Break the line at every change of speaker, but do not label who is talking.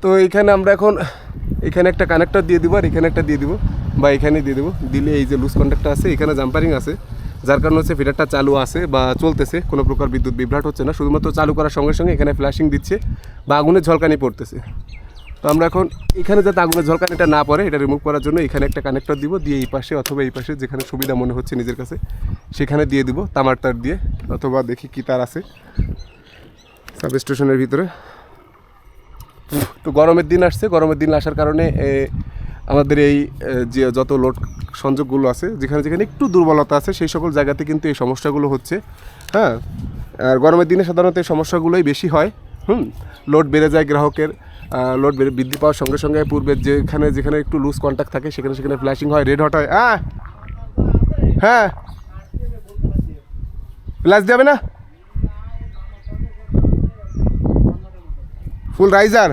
তো এখানে আমরা এখন এখানে একটা কানেক্টর দিয়ে দিব আর এখানে একটা দিয়ে দিব বা এখানে দিয়ে দেবো। দিলে এই যে লুজ কন্ট্যাক্টটা আছে, এখানে জাম্পারিং আছে, যার কারণে হচ্ছে ফিডারটা চালু আছে বা চলতেছে, কোনো প্রকার বিদ্যুৎ বিভ্রাট হচ্ছে না। শুধুমাত্র চালু করার সঙ্গে সঙ্গে এখানে ফ্ল্যাশিং দিচ্ছে বা আগুনের ঝলকানি পড়তেছে। তো আমরা এখন এখানে যাতে আগুনের ঝলকানিটা না পড়ে এটা রিমুভ করার জন্য এখানে একটা কানেক্টর দিব, দিয়ে এই পাশে অথবা এই পাশে যেখানে সুবিধা মনে হচ্ছে নিজের কাছে সেখানে দিয়ে দিব তামার তার দিয়ে, অথবা দেখি কী তার আছে সাব স্টেশনের ভিতরে। তো গরমের দিন আসছে, গরমের দিন আসার কারণে আমাদের এই যে যত লোড সংযোগগুলো আছে যেখানে যেখানে একটু দুর্বলতা আছে সেই সকল জায়গাতে কিন্তু এই সমস্যাগুলো হচ্ছে। হ্যাঁ, আর গরমের দিনে সাধারণত এই সমস্যাগুলোই বেশি হয়। লোড বেড়ে যায় গ্রাহকের, লোড বৃদ্ধি পাওয়ার সঙ্গে সঙ্গে পূর্বের যেখানে যেখানে একটু লুজ কন্ট্যাক্ট থাকে সেখানে সেখানে ফ্ল্যাশিং হয়, রেড হট হয়। হ্যাঁ, ফ্ল্যাশ যাবে না, ফুল রাইজার।